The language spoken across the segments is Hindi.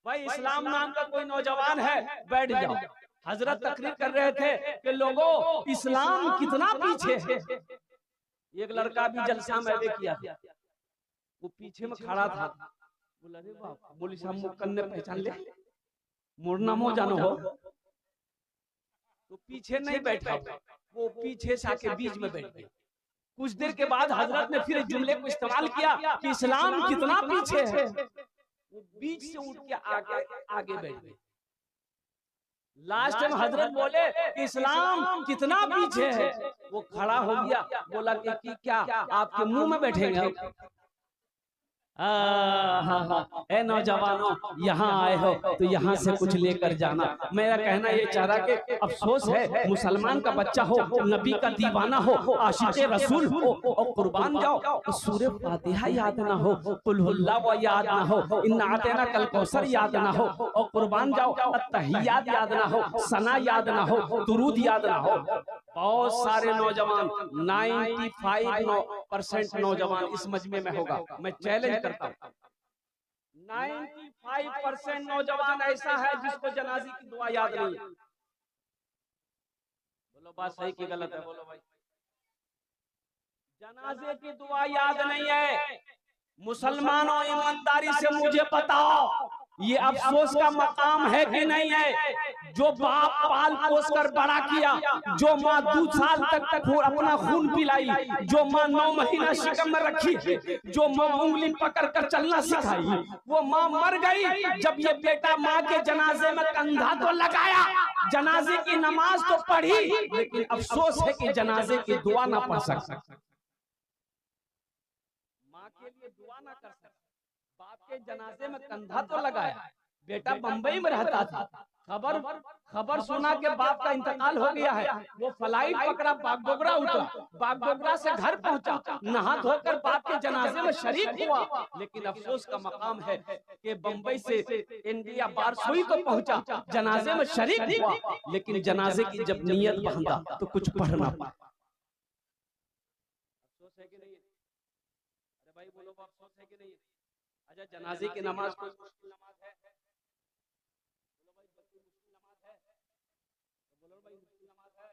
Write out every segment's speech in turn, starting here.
भाई इस्लाम नाम का कोई नौजवान है, बैठ जाओ। हजरत तकरीर कर रहे थे कि लोगों इस्लाम कितना पीछे है। एक लड़का भी जलसा में किया था, वो पीछे में खड़ा था, बोला रे बाप, बोली साहब मुक्कन ने पहचान ले, मुड़ना मो जानो हो। तो पीछे नहीं बैठा, वो पीछे से आके बीच में बैठ गया। कुछ देर के बाद हजरत ने फिर जुमले को इस्तेमाल किया कि इस्लाम कितना पीछे है। वो बीच से उठ के आगे आगे बैठ गए। लास्ट में हजरत बोले कि इस्लाम कितना पीछे है। वो खड़ा हो गया, बोला कि क्या आपके मुंह में बैठेंगे? ए नौजवानों, यहाँ आए हो तो यहाँ से कुछ लेकर जाना। मेरा कहना ये चाह रहा कि अफसोस है, मुसलमान का बच्चा हो, नबी का दीवाना हो, आशिक़े रसूल हो और कुर्बान जाओ तो सूरह फातिहा याद ना हो, कुल हुवल्लाहु याद ना हो, इन्ना आतैना कल कौसर याद ना हो और कुर्बान जाओ अत्तहियात याद ना हो, सना याद ना हो, दुरूद याद ना हो। बहुत सारे नौजवान 95% नौजवान इस मजमे में होगा, मैं चैलेंज करता हूँ। 95% नौजवान ऐसा है जिसको जनाजे की दुआ याद नहीं है। बोलो बात सही की गलत है? बोलो भाई। जनाजे की दुआ याद नहीं है। मुसलमानों, ईमानदारी से मुझे बताओ, ये अफसोस का मकाम है कि नहीं है? जो बाप पाल पोस कर बड़ा किया, जो माँ 2 साल तक अपना खून पिलाई, जो माँ 9 महीना शिकम में रखी है, जो माँ उंगली पकड़ कर चलना सिखाई, वो माँ मर गई। जब ये बेटा माँ के जनाजे में कंधा तो लगाया, जनाजे की नमाज तो पढ़ी, लेकिन अफसोस है कि जनाजे की दुआ ना पढ़ सकता, माँ के लिए दुआ ना कर सका। बाप के जनाजे में कंधा तो लगाया। बेटा बंबई में रहता था, खबर सुना के बाप का इंतकाल हो गया है। वो फ्लाइट पकड़ा, बागडोगरा उतरा, बागडोगरा से घर पहुंचा, नहा धोकर बाप के जनाजे में शरीक हुआ। लेकिन अफसोस का मकाम है कि बंबई से इंडिया बारसोई तो पहुंचा, जनाजे में शरीक हुआ, लेकिन जनाजे की जब नीयत बांधा तो कुछ पढ़ ना पाया। अफसोस है कि नहीं? अरे भाई बोलो, अफसोस है कि नहीं? अच्छा, जनाजे की नमाज कोई मुश्किल नमाज है? बोलो भाई, कोई मुश्किल नमाज है? तो बोलो भाई, मुश्किल नमाज है?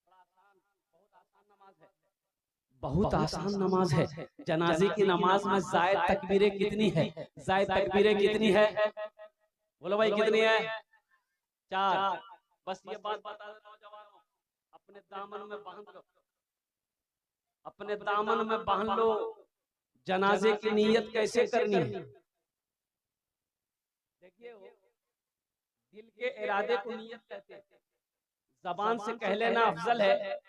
बड़ा आसान, बहुत आसान नमाज है, बहुत आसान नमाज है। जनाजे की नमाज में जायद तकबीरें कितनी है? जायद तकबीरें कितनी है? बोलो भाई कितनी है? 4। बस ये बात बता दो नौजवानों, अपने दामन में बांध लो, अपने दामन में बांध लो। जनाजे की नीयत कैसे करनी है? देखिए, दिल के इरादे को नीयत कहते हैं। जबान से कह लेना अफजल है।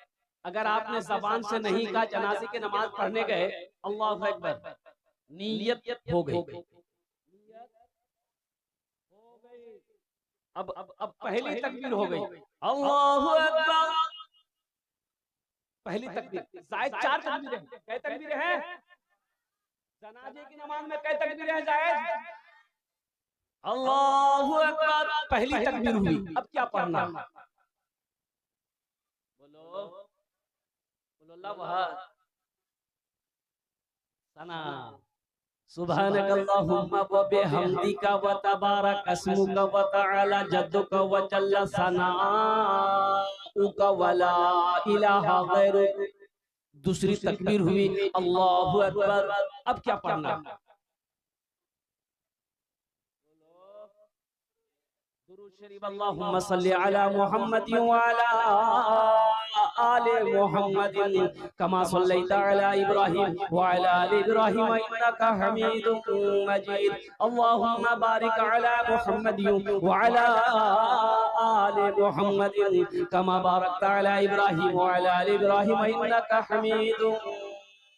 अगर आपने जबान से नहीं कहा, जनाजे की नमाज पढ़ने गए, अल्लाहु अकबर, नीयत हो गई। अब पहली तकबीर हो गई, अल्लाहु अकबर, पहली तकबीर। जायद 4 तकबीरें हैं। कै तकबीरें हैं? जनाजे की नमाज में कै तकबीरें हैं जायद? अल्लाहु अकबर, पहली तकबीर हुई। अब क्या पढ़ना? बोलो बोलो, अल्लाह सना, सुब्हानकल्लाहुम्मा व बिहम्दिका व तबारक अस्मुका व तआला जद्दुका व जल्ला सनाउका व ला इलाहा गैरुक। दूसरी तकबीर हुई, अल्लाहु अकबर। अब क्या पढ़ना? दुरूद शरीफ, अल्लाहुम्मा सल्ली अला मुहम्मद व अला आले मुहम्मद कमा सल्लैता अला इब्राहिम व अला आलि इब्राहिम इन्नका हमीदुम मजीद। अल्लाहुम्मा बारिक अला मुहम्मद व अला आले मुहम्मद कमा बारकता अला इब्राहिम व अला आलि इब्राहिम इन्नका हमीदुम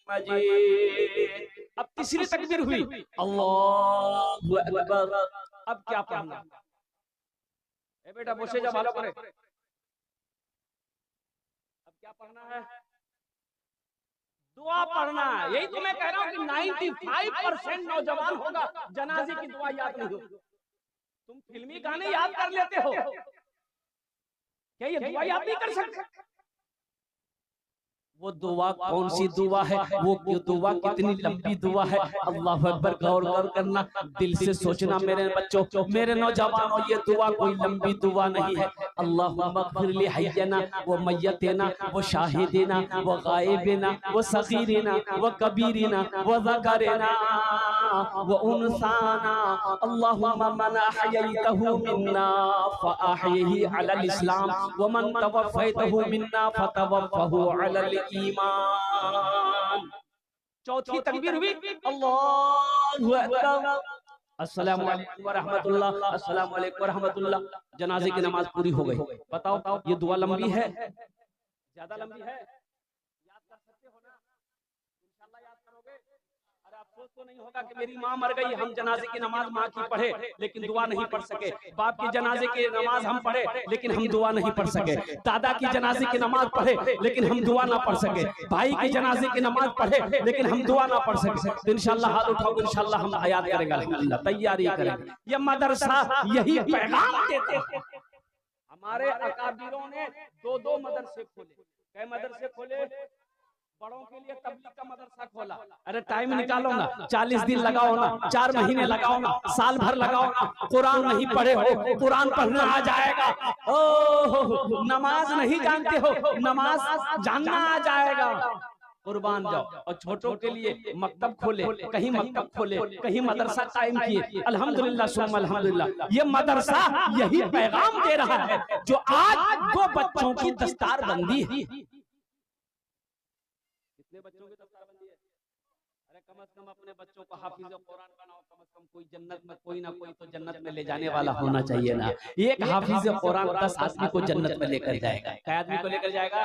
मजीद। अब तीसरी तकबीर हुई, अल्लाहु अकबर। अब क्या पढ़ना? ए बेटा बसे जा, भालो करे। अब क्या पढ़ना है? दुआ पढ़ना है। यही तो मैं कह रहा हूं कि 95% नौजवान होगा जनाजे की दुआ याद नहीं हो। तुम फिल्मी गाने याद कर लेते हो, क्या ये दुआ याद नहीं कर सकते? वो दुआ कौन सी दुआ है, वो दुआ कितनी लंबी दुआ है। अल्लाह अकबर, गौर गौर करना, दिल से सोचना मेरे बच्चों, मेरे नौजवानों, ये दुआ कोई लंबी दुआ नहीं है। अल्लाहुम्मा अग़फ़िर ली हय्यना व मय्यतना व शाहिदिना व गायबिना व सगीरिना व कबीरिना व ज़करिना व उनसाना। अल्लाहुम्मा मन अहयैतहु मिन्ना फ़अहयिही अलल इस्लाम व मन तवफ़्फ़ैतहु मिन्ना फ़तवफ़्फ़हु अलल ईमान। चौथी तकबीर हुई, अल्लाहु अकबर, अस्सलामु अलैकुम व रहमतुल्लाह, अस्सलामु अलैकुम व रहमतुल्लाह। जनाजे की नमाज पूरी हो गई। बताओ ये दुआ लंबी है, ज्यादा लंबी है? याद कर सकते हो ना? इंशाल्लाह याद करोगे। अरे अफसोस तो नहीं होगा कि मेरी माँ मर गई, हम जनाजे की नमाज माँ की पढ़े लेकिन दुआ नहीं पढ़ सके। बाप की जनाजे की नमाज हम पढ़े लेकिन हम दुआ नहीं पढ़ सके। दादा की जनाजे की नमाज पढ़े लेकिन हम दुआ ना पढ़ सके। भाई की जनाजे की नमाज पढ़े लेकिन हम दुआ ना पढ़ सके। तो इंशाल्लाह हाथ उठाओ, इंशाल्लाह हम याद करेंगे, अल्हम्दुलिल्लाह तैयारी करेंगे। ये मदरसा यही पैगाम देते हैं। हमारे अकाबिरों ने दो मदरसे खोले। कई मदरसे खोले? बड़ों के लिए तबलीग का मदरसा खोला। अरे टाइम निकालो ना, 40 दिन लगाओ ना, 4 महीने लगाओ ना, साल भर लगाओ ना। कुरान नहीं पढ़े हो, कुरान पढ़ना आ जाएगा। ओह, नमाज नहीं जानते हो, नमाज जानना आ जाएगा। कुर्बान जाओ। और छोटों के लिए मकतब खोले, कहीं मकतब खोले, कहीं मदरसा कायम किए। अल्हम्दुलिल्लाह सुम्मा अल्हम्दुलिल्लाह। ये मदरसा यही पैगाम दे रहा है जो आज 2 बच्चों की दस्तारबंदी है। कितने बच्चों की दस्तारबंदी है? अरे कम से कम अपने बच्चों को हाफिज कुरान बनाओ। कम से कम कोई जन्नत में, कोई ना कोई तो जन्नत में ले जाने वाला होना चाहिए ना। एक हाफिज कुरान 10 आदमी को जन्नत में लेकर जाएगा। क्या आदमी को लेकर जाएगा?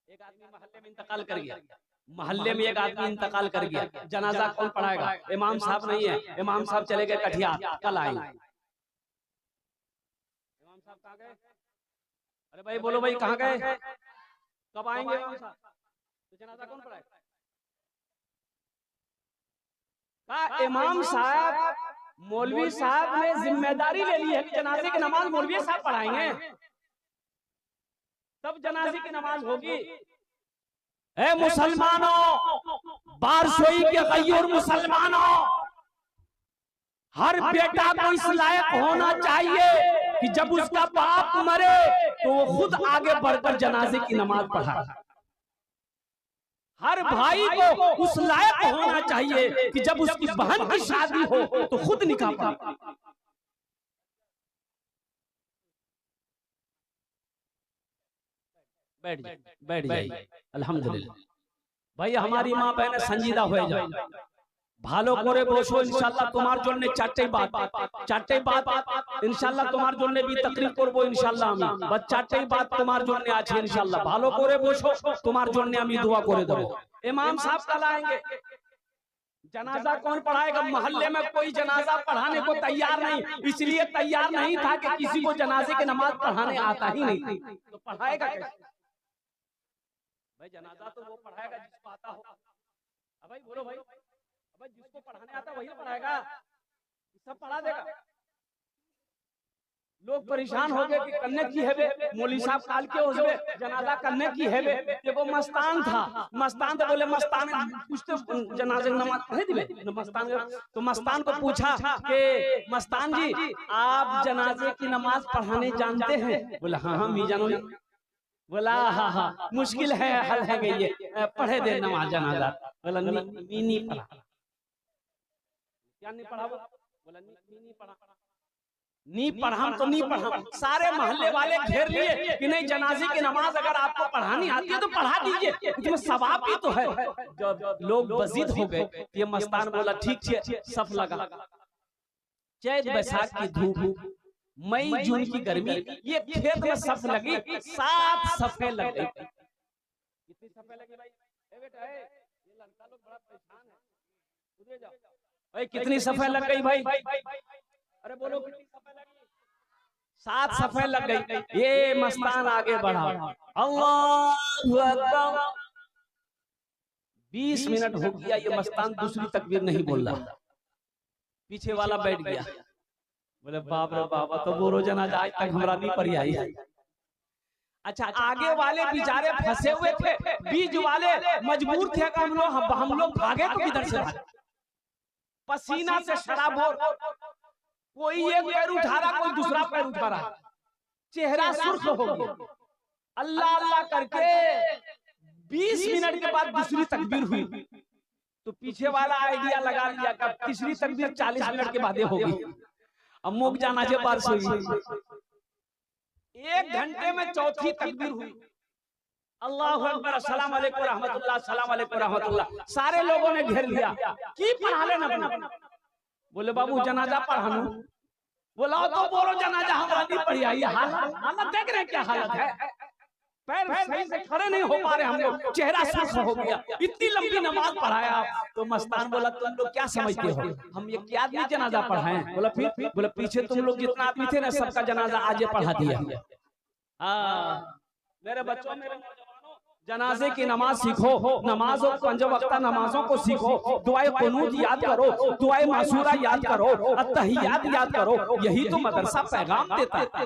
एक आदमी मोहल्ले में इंतकाल कर गया, मोहल्ले में एक आदमी इंतकाल कर गया, जनाजा कौन पढ़ाएगा? इमाम साहब नहीं है, इमाम साहब चले गए कटिहार, कल आएंगे। इमाम साहब कहाँ गए? अरे भाई बोलो भाई, कहाँ गए? कब आएंगे इमाम साहब? तो जनाजा कौन पढ़ाएगा? इमाम साहब, मौलवी साहब ने जिम्मेदारी ले ली है कि जनाजे की नमाज मौलवी साहब पढ़ाएंगे, तब जनाजे की नमाज होगी। ए मुसलमानों, बारसोई के गय्यूर मुसलमानों, हर बेटा को इस लायक होना चाहिए कि जब उसका बाप मरे तो वो खुद आगे बढ़कर जनाजे की नमाज पढ़ाए। हर भाई को उस लायक होना चाहिए कि जब उसकी बहन की शादी हो तो खुद निकाह पढ़े। बैठ जाइए। अल्हम्दुलिल्लाह भाई, हमारी माँ बहन संजीदा हो जाओ, ভালো করে বসো। ইনশাআল্লাহ তোমার জন্য চারটে বাত ইনশাআল্লাহ তোমার জন্য भी तकरीर করব ইনশাআল্লাহ। আমি বাস চারটে বাত তোমার জন্য আছে ইনশাআল্লাহ। ভালো করে বসো, তোমার জন্য আমি দোয়া করে দেব। इमाम साहब कल आएंगे। जनाजा कौन पढ़ाएगा? मोहल्ले में कोई जनाजा पढ़ाने को तैयार नहीं, इसलिए तैयार नहीं था कि किसी को जनाजे की नमाज पढ़ाने आता ही नहीं, तो पढ़ाएगा कैसे? भाई जनाजा तो वो पढ़ाएगा जिसको आता हो। अब भाई बोलो भाई, अब जिसको पढ़ाने आता वही पढ़ाएगा, सब पढ़ा देगा। लोग परेशान हो गए कि करने की है बे, मौलवी साहब काल के होबे जनाजा करने की है बे। देखो मस्तान था, मस्तान तो बोले मस्तान कुछ तो जनाजे की नमाज पढ़े दिबे। मस्तान तो मस्तान को पूछा कि मस्तान जी आप जनाजे की नमाज पढ़ाने जानते हैं? बोला हाँ हाँ मैं जानू। बोला हाँ हाँ मुश्किल है, हल है गई है, पढ़े दे नमाज जनाजा। बोला नहीं पढ़ा। क्या नहीं पढ़ा? बोला नहीं पढ़ा। नहीं पढ़ा तो नहीं पढ़ा। सारे मोहल्ले वाले घेर लिए कि नहीं जनाजे की नमाज अगर आपको पढ़ानी आती है तो पढ़ा दीजिए, इसमें सवाब भी तो है। जब लोग बजीद हो गए, ये मस्तान बोला ठीक है, सफ लगा। चैत बैसाख की धूप, मई जून की गर्मी, ये खेत में सफ लगी, 7 सफे लग गई। कितनी सफे लगी भाई? बेटा है ये लड़का लोग बड़ा परेशान है, उधर जाओ भाई। कितनी सफे लग गई भाई? अरे बोलो कितनी सफे लगी? 7 सफे लग गई। ये मस्तान आगे बढ़ा, अल्लाहु अकबर। 20 मिनट हो गया, ये मस्तान दूसरी तकबीर नहीं बोल रहा। पीछे वाला बैठ गया, बोले बाप रे बाबा, तो वो रोजाना आज तक हमारा नहीं पढ़ी आई। अच्छा, आगे वाले बेचारे फंसे हुए थे, बीच वाले मजबूर थे कि हम लोग भागे तो किधर से भागे। पसीना से शराबोर, कोई एक पैर उठा रहा, कोई दूसरा पैर उठा रहा, चेहरा सुर्ख हो गया। अल्लाह अल्लाह करके 20 मिनट के बाद दूसरी तकबीर हुई, तो पीछे वाला आइडिया लगा लिया कि तीसरी तकबीर 40 मिनट के बाद होगी। अब मुक जाना जे बारिश हुई, 1 घंटे में चौथी तकबीर हुई। अल्लाहु अकबर, अस्सलाम वालेकुम रहमतुल्लाह, अस्सलाम वालेकुम रहमतुल्लाह। सारे लोगों ने घेर लिया, की पढ़ा लेना अपना। बोले बाबू जनाजा पढ़ाना। बोला तो बोलो जनाजा हमारा नहीं पढ़ी आई। हालत देख रहे क्या हालत है, पैर सही से खड़े नहीं हो पा रहे हम लोग, चेहरा सुर्ख हो गया। इतनी लंबी नमाज पढ़ाया। तो मस्तान बोला तुम लोग क्या समझते हो, हम ये क्या आदमी जनाजा पढ़ाए? बोला फिर? बोला पीछे तुम लोग जितना आदमी थे ना, सबका जनाजा आज पढ़ा दिया। मेरे बच्चों, मेरे जनाजे की नमाज सीखो, नमाजों 5 वक्त नमाजों को सीखो, दुआए कुनूत याद करो, दुआए मासूरा याद करो, अत्तहियात याद करो। यही तो मदरसा पैगाम देता है।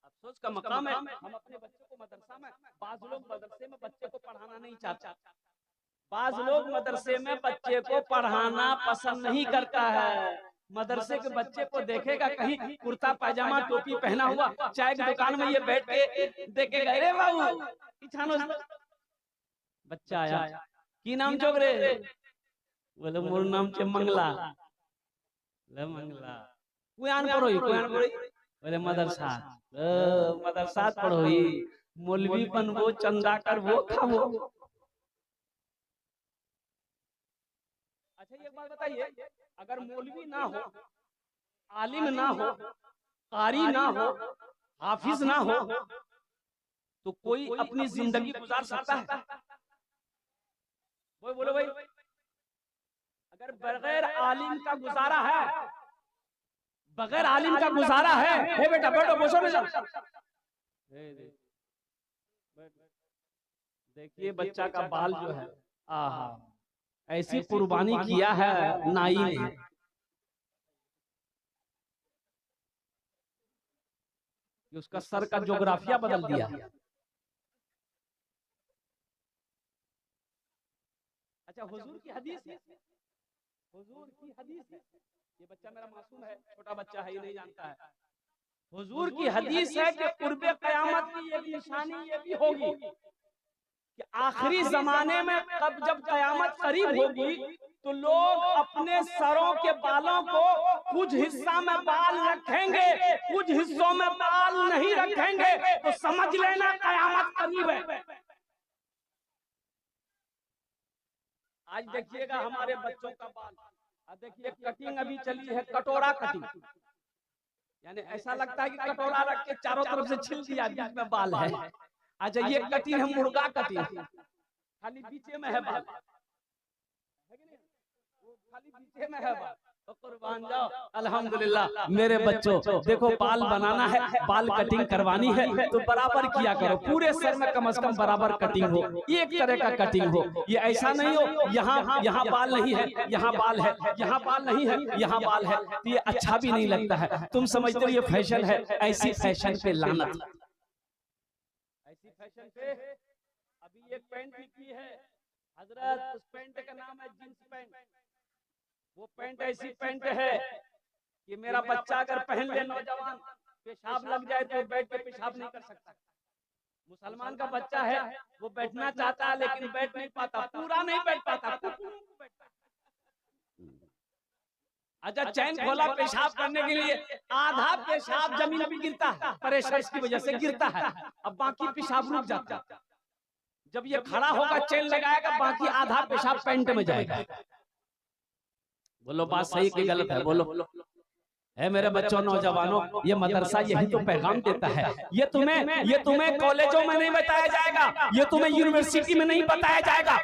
अफसोस का मकाम है, हम अपने बच्चों को मदरसा में, बाज लोग मदरसे में बच्चे को पढ़ाना नहीं चाहता, बाज लोग मदरसे में बच्चे को पढ़ाना पसंद नहीं करता है। मदरसे के बच्चे को देखेगा कहीं कुर्ता पायजामा टोपी पहना हुआ, चाय की दुकान में ये बैठ के देखेगा, अरे बाबू बच्चा आया, की नाम जोग रे? बोले मोर नाम छे मंगला। मंगला कुयान पढ़ोई, कुयान पढ़ोई? बोले मदरसा। मदरसा पढ़ोई, मौलवी बनबो, चंदा करबो, खाबो। अच्छा, एक बात बताइए, अगर मौलवी ना हो, आलिम ना हो, कारी ना हो, हाफिज ना हो, तो कोई अपनी जिंदगी गुजार सकता है? वो बोलो भाई, अगर बगैर आलिम का गुजारा है, बगैर आलिम का गुजारा है, हे बेटा बैठो, बसो ना। देखिए बच्चा का बाल जो है, आहा, ऐसी कुर्बानी किया है नाई ने। उसका सर का ज्योग्राफिया बदल दिया। अच्छा, हुजूर की हदीस है, हुजूर की हदीस है। ये बच्चा मेरा मासूम है, छोटा बच्चा है, ये नहीं जानता है। हुजूर की हदीस है कि कुर्बे क़यामत की एक निशानी ये भी होगी कि आखिरी जमाने में जब क़यामत करीब होगी, तो लोग अपने सरों के बालों को कुछ हिस्सा में बाल रखेंगे, कुछ हिस्सों में बाल नहीं रखेंगे, तो समझ लेना क़यामत करीब है। आज देखिएगा हमारे बच्चों का बाल, देखिए कटिंग अभी चली है, कटोरा कटिंग, यानी ऐसा लगता है कि कटोरा रख के चारों तरफ से छील दिया, बीच में बाल है। अच्छा, ये कटिंग है मुर्गा कटिंग, खाली बीचे में है बाल, खाली बीचे में है बाल। तो कुर्बान जाओ, अल्हम्दुलिल्लाह। मेरे बच्चों देखो, बाल बनाना है, बाल कटिंग करवानी है, तो बराबर किया करो, पूरे सर में कम से कम बराबर कटिंग हो, एक तरह का कटिंग हो। ये ऐसा नहीं हो यहाँ बाल नहीं है, यहाँ बाल है, यहाँ बाल नहीं है, यहाँ बाल है, तो ये अच्छा भी नहीं लगता है। तुम समझते हो ये फैशन है, ऐसी फैशन पे लानत, ऐसी फैशन पे। अभी एक पैंट निकली है हजरत, उस पैंट का नाम है जींस पैंट। वो पैंट ऐसी पैंट है कि मेरा बच्चा अगर पहन ले, नौजवान, पेशाब लग जाए तो बैठ के पेशाब नहीं कर सकता। मुसलमान का बच्चा है, वो बैठना चाहता है लेकिन बैठ नहीं पाता, पूरा नहीं बैठ पाता। अच्छा, चैन खोला पेशाब करने के लिए, आधा पेशाब जमीन पे गिरता है, प्रेशर की वजह से गिरता है, अब बाकी पेशाब रुक जाता है। जब ये खड़ा होगा, चैन लगाएगा, बाकी आधा पेशाब पैंट में जाएगा। बोलो बात सही कि गलत है? बोलो। है मेरे बच्चों, नौजवानों, ये मदरसा यही तो पैगाम देता है। ये तुम्हें कॉलेजों में नहीं बताया जाएगा, ये तुम्हें यूनिवर्सिटी में नहीं बताया जाएगा,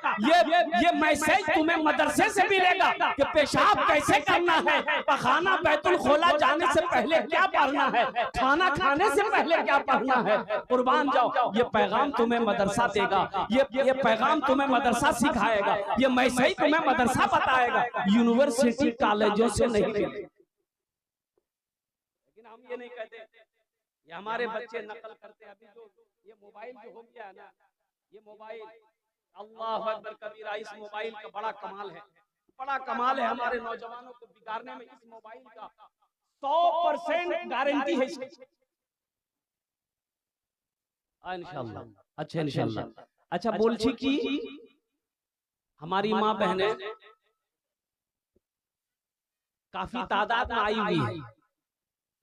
ये मैसेज तुम्हें मदरसे से मिलेगा कि पेशाब कैसे करना है, पखाना बैतुल खोला जाने से पहले क्या पढ़ना है, खाना खाने से पहले क्या पढ़ना है। कुर्बान जाओ, ये पैगाम तुम्हें मदरसा देगा, ये पैगाम तुम्हें मदरसा सिखाएगा, ये मैसेज तुम्हें मदरसा बताएगा, यूनिवर्सिटी कॉलेजों से नहीं मिलेगा। ये नहीं कहते, ये हमारे बच्चे नकल करते हैं। अभी जो ये मोबाइल जो हो गया है ना, ये मोबाइल, अल्लाह अकबर कबीरा, इस मोबाइल का बड़ा कमाल है, बड़ा कमाल है। हमारे नौजवानों को बिगाड़ने में इस मोबाइल का 100% गारंटी है इंशाल्लाह। अच्छा इंशाल्लाह। अच्छा बोलছি कि हमारी माँ बहनें काफी तादाद में आई हुई है।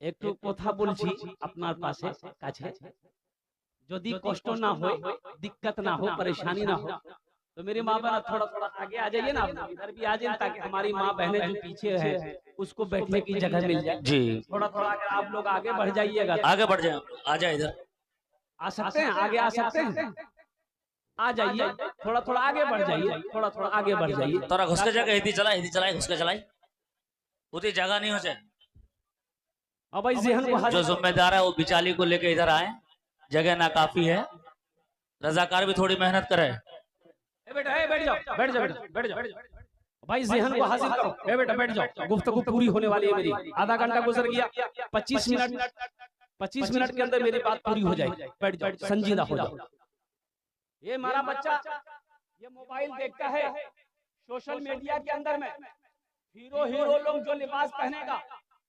एक तो কথা বলছি আপনার পাশে কাছে, যদি কষ্ট না হয়, दिक्कत ना हो, परेशानी ना हो, तो मेरी माँ बहन थोड़ा थोड़ा आगे आ जाइए ना, इधर भी आ जाइए, ताकि हमारी माँ बहनें जो पीछे हैं उसको बैठने की जगह मिल जाए जी। थोड़ा थोड़ा अगर आप लोग आगे बढ़ जाइएगा, आगे बढ़ जाए, आ जाए, इधर आ सकते हैं, आगे आ सकते हैं, आ जाइए, थोड़ा थोड़ा आगे बढ़ जाइए, थोड़ा थोड़ा आगे बढ़ जाइए। तोरा घुस के जाके हिंदी चलाए घुस के चलाए, उतनी जगह नहीं हो जाए। अब भाई जहन को जो जिम्मेदार है वो बिचाली को लेके इधर आए, जगह ना काफी है, रजाकार भी थोड़ी मेहनत करे। बेटा बैठ जाओ, बैठ जाओ, बैठ जाओ भाई, जहन को हासिल करो। बेटा बैठ जाओ, गुफ्तगू पूरी होने वाली है मेरी, आधा घंटा गुजर गया, 25 मिनट के अंदर मेरी बात पूरी हो जाएगी। बैठ जाओ, संजीदा हो जाओ। ये हमारा बच्चा ये मोबाइल देखता है, सोशल मीडिया के अंदर में हीरो लोग जो लिबास पहनेगा,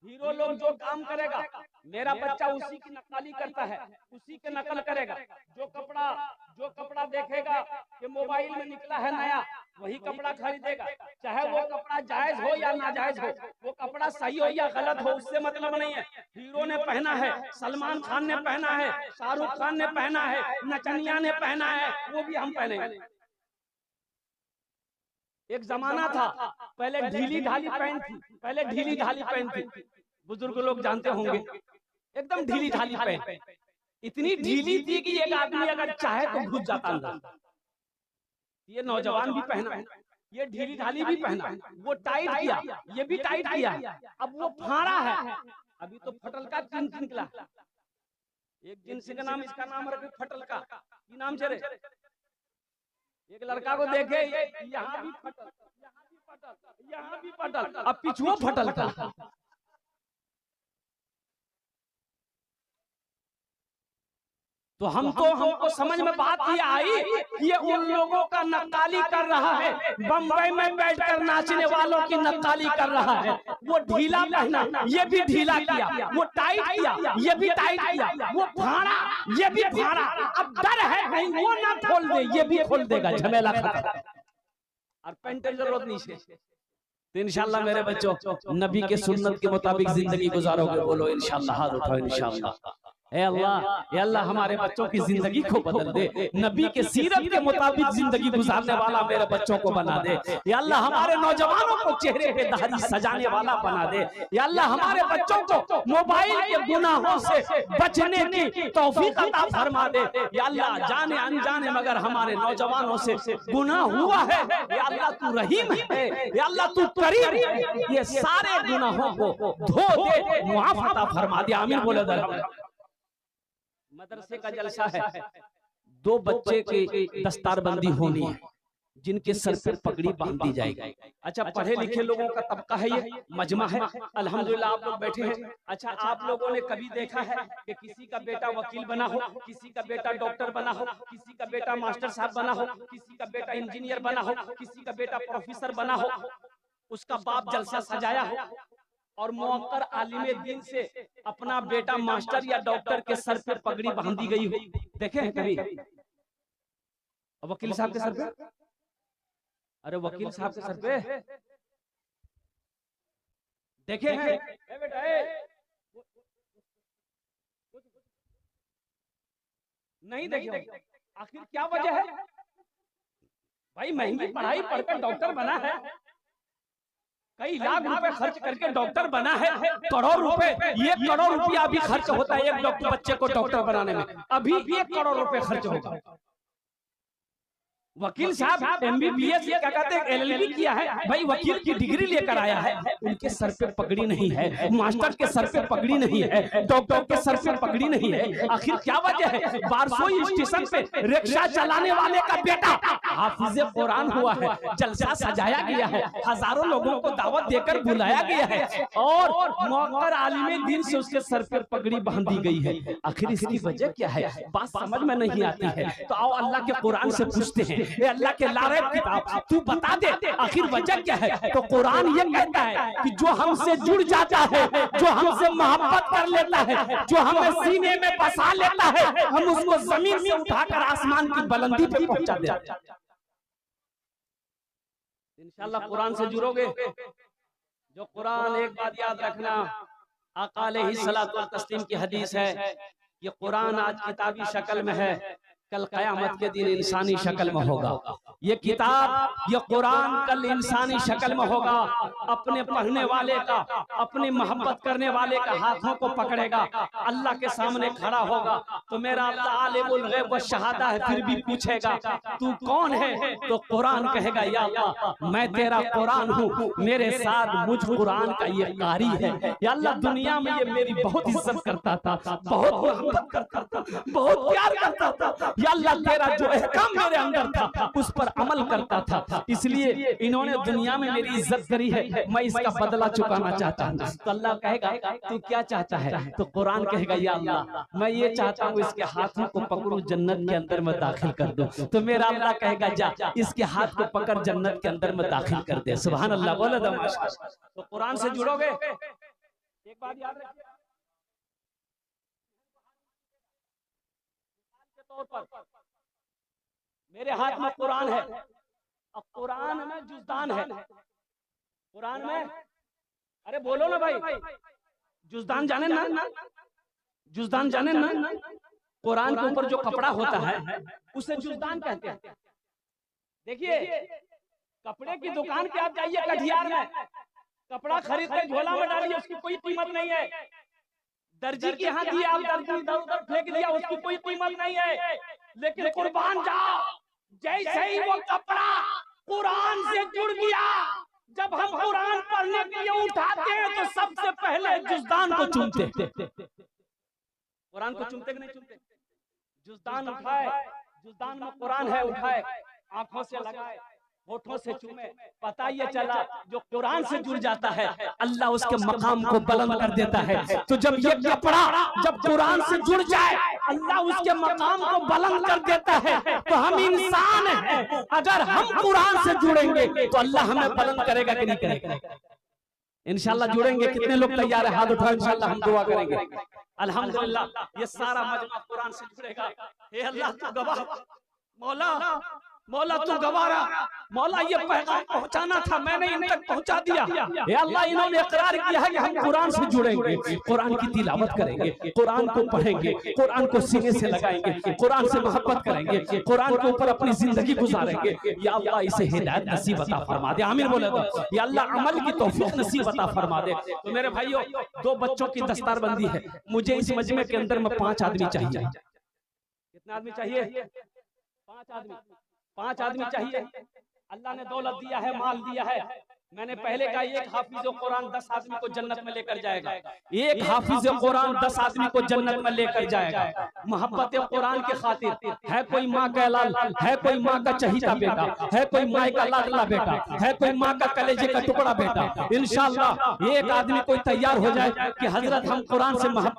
हीरो लोग जो काम करेगा, मेरा बच्चा उसी की नकली करता है, उसी के नकल करेगा। जो कपड़ा देखेगा कि मोबाइल में निकला है नया, वही कपड़ा खरीदेगा, चाहे वो कपड़ा जायज हो या नाजायज हो, वो कपड़ा सही हो या गलत हो, उससे मतलब नहीं है। हीरो ने पहना है, सलमान खान ने पहना है, शाहरुख खान ने पहना है, नचनिया ने पहना है, वो भी हम पहनेंगे। एक जमाना था, पहले ढीली ढाली पैंट थी, बुजुर्ग लोग जानते होंगे, एकदम ढीली ढाली पैंट, इतनी ढीली थी कि एक आदमी अगर चाहे तो घुस जाता अंदर। ये नौजवान भी पहना, ये ढीली ढाली भी पहना, वो टाइट किया, ये भी टाइट किया, अब वो फाड़ा है। अभी तो फटल का जींस निकला, एक जींस का नाम, इसका नाम रखे फटल का, ये नाम चले। एक लड़का को देखे, यहाँ भी फटल, यहाँ भी फटल, अब पिछुआ फटल का। तो हमको समझ में बात ये आई कि ये उन लोगों का नक्काली कर रहा है, बम्बई में बैठकर नाचने वालों की नक्काली कर रहा है। वो ढीला पहना, ये भी ढीला किया, वो टाइट किया, ये भी टाइट किया, वो फाड़ा, ये भी फाड़ा। अब डर है कहीं वो ना खोल दे, ये भी खोल देगा, झमेला खत्म। और पेंट की जरूरत नहीं है। तो इंशाल्लाह मेरे बच्चों, नबी के सुन्नत के मुताबिक जिंदगी गुजारोगे, बोलो इंशाल्लाह, हाथ उठाओ इंशाल्लाह। ए अल्लाह हमारे बच्चों की जिंदगी को बदल दे, नबी के सीरत के मुताबिक जिंदगी गुजारने वाला मेरे बच्चों को बना दे। या अल्लाह हमारे नौजवानों को चेहरे पे दाढ़ी सजाने वाला बना दे। या अल्लाह हमारे बच्चों को मोबाइल के गुनाहों से बचने की तौफीक अता फरमा दे। या अल्लाह जाने अनजाने मगर हमारे नौजवानों से गुनाह हुआ है, या अल्लाह तू रहीम है, या अल्लाह तू करीम है, ये सारे गुनाहों को धो दे, मुआफ अता फरमा दे। आमीन बोले दर। मदरसे का जलसा है, 2 बच्चे की दस्तारबंदी होनी है, जिनके सर पर पगड़ी बांध दी जाएगी। अच्छा, पढ़े लिखे लोगों का तबका है, ये मजमा है, अल्हम्दुलिल्लाह आप लोग बैठे हैं। अच्छा, आप लोगों ने कभी देखा है कि किसी का बेटा वकील बना हो, किसी का बेटा डॉक्टर बना हो, किसी का बेटा मास्टर साहब बना हो, किसी का बेटा इंजीनियर बना हो, किसी का बेटा प्रोफेसर बना हो, उसका बाप जलसा सजाया हो और मुअक्कर आलिमे दीन से अपना बेटा मास्टर या डॉक्टर के सर पे पगड़ी बांधी गई हो? देखे हैं कभी? वकील साहब के सर पे, अरे वकील साहब के सर पे देखे हैं? बेटा नहीं देखे। आखिर क्या वजह है भाई? महंगी पढ़ाई पढ़कर डॉक्टर बना है, कई लाख रुपए खर्च करके डॉक्टर बना है, करोड़ रुपए, 1 करोड़ रुपया अभी खर्च होता है एक डॉक्टर बच्चे को डॉक्टर बनाने में, अभी 1 करोड़ रुपए खर्च होगा। वकील साहब MBBS ये क्या कहते हैं LLB किया है भाई, वकील की डिग्री लेकर आया है, उनके सर पे पगड़ी नहीं है, मास्टर के सर पे पगड़ी नहीं है, डॉक्टर के सर पे पगड़ी नहीं है। आखिर क्या वजह है? बारसोई स्टेशन पे रिक्शा चलाने वाले का बेटा हाफिज कुरान हुआ है, जलसा सजाया गया है, हजारों लोगों को दावत देकर बुलाया गया है और मौकर आलिमे दिन से उसके सर पर पगड़ी बांधी गई है। आखिर इसकी वजह क्या है? बात समझ में नहीं आती है। तो आओ अल्लाह के कुरान से पूछते हैं, ये अल्लाह के लारैब किताब तू बता दे आखिर वजह क्या है? तो कुरान ये कहता है कि जो हमसे जुड़ जाता है, जो हमसे मोहब्बत कर लेता है, जो हमें सीने में बसा लेता है, हम उसको जमीन से उठाकर आसमान की बुलंदी पे पहुंचा देते हैं। इंशाल्लाह कुरान से जुड़ोगे। जो कुरान, एक बात याद रखना, आका अलैहिस्सलातु व तस्लीम की हदीस है, ये कुरान आज किताबी शक्ल में है, कल क़यामत के दिन इंसानी शक्ल में होगा। ये किताब, ये कुरान कल इंसानी शक्ल में होगा। अपने पढ़ने वाले का, अपनी मोहब्बत करने वाले का हाथों को पकड़ेगा, अल्लाह के सामने खड़ा होगा। तो मेरा अल्लाह आलिमुल गैब व शहादा है, फिर भी पूछेगा तू कौन है? तो कुरान कहेगा या अल्लाह मैं तेरा कुरान हूँ, मेरे साथ मुझ कुरान का ये कारी है। या अल्लाह दुनिया में ये मेरी बहुत इज्जत करता था, बहुत मोहब्बत करता था, बहुत प्यार करता था। या अल्लाह तेरा जो अहकाम मेरे अंदर था उस पर अमल करता था, इसलिए इन्होंने दुनिया में मेरी इज्जत करी है, मैं इसका बदला चुकाना चाहता हूँ। तो अल्लाह कहेगा तू क्या चाहता है? तो कुरान कहेगा या अल्लाह मैं ये चाहता हूँ इसके हाथों को पकड़ूं, जन्नत के अंदर में दाखिल कर दूं। तो मेरा अल्लाह कहेगा जा इसके हाथ को पकड़ जन्नत के अंदर में दाखिल कर दे। सुभान अल्लाह, बोले दमाशा। तो कुरान से जुड़ोगे। एक बात याद रखिए, तौर पर मेरे हाथ में कुरान है और कुरान में जुज़दान है। कुरान में, अरे बोलो ना भाई, जुज़दान जाने ना? जुज़दान जाने ना? कुरान के ऊपर जो कपड़ा होता है उसे जुज़दान कहते हैं। देखिए, कपड़े की दुकान पे आप जाइए कटिहार में, कपड़ा खरीद कर झोला में डालिए, उसकी कोई कीमत नहीं है। दर्जी के यहाँ दिया, आप दर्जी इधर उधर फेंक दिया, उसकी कोई कीमत नहीं है। लेकिन कुर्बान जाओ, जैसे ही वो कपड़ा कुरान से जुड़ गया, जब हम कुरान पढ़ने के लिए उठाते हैं तो सबसे पहले जुज़दान को चूमते हैं। कुरान को चूमते कि नहीं चूमते? जुज़दान उठाए, जुज़दान में कुरान है, उठाए, आंखों से लगाए, होठों से चूमे। पता ये चला जो कुरान से जुड़ जाता है अल्लाह उसके मकाम को बुलंद कर देता है। तो जब ये कपड़ा जब कुरान से जुड़ जाए अल्लाह उसके मकाम को बुलंद कर देता है। तो हम इंसान हैं, अगर हम कुरान से जुड़ेंगे तो अल्लाह हमें बुलंद करेगा कि नहीं करेगा? इंशाल्लाह जुड़ेंगे। कितने लोग तैयार है? हाथ उठाओ, इंशाल्लाह हम दुआ करेंगे। अल्हम्दुलिल्लाह, ये सारा मजमा कुरान से जुड़ेगा। हे अल्लाह तू गवाह, मौला मौला तू गवारा, मौला ये पैगाम पहुंचाना था, मैंने इन तक पहुंचा दिया। या अल्लाह इन्होंने इकरार किया है कि हम कुरान से जुड़ेंगे, कुरान की तिलावत करेंगे, कुरान को पढ़ेंगे, कुरान को सीने से लगाएंगे, कुरान से मोहब्बत करेंगे, कुरान के ऊपर अपनी जिंदगी गुजारेंगे। या अल्लाह इसे हिदायत नसीब अता फरमा दे। आमीन बोले तो। या अल्लाह अमल की तौफीक नसीब अता फरमा दे। तो मेरे भाइयों, 2 बच्चों की दस्तारबंदी है। मुझे इस मजमे के अंदर में 5 आदमी चाहिए। कितने आदमी चाहिए? 5 आदमी। 5 आदमी चाहिए। अल्लाह ने दौलत दिया है, माल दिया है। मैंने पहले कहा एक हाफिज कुरान 10 आदमी को जन्नत में लेकर जाएगा। एक हाफिज कुरान 10 आदमी को जन्नत में लेकर जाएगा। मोहब्बत कुरान के खातिर। है कोई माँ का लाल, है कोई माँ का चहीता बेटा, है कोई माँ का लाडला बेटा, है कोई माँ का कलेजे का टुकड़ा बेटा। इंशाअल्लाह एक आदमी कोई तैयार हो जाए कि हजरत हम कुरान से मोहब्बत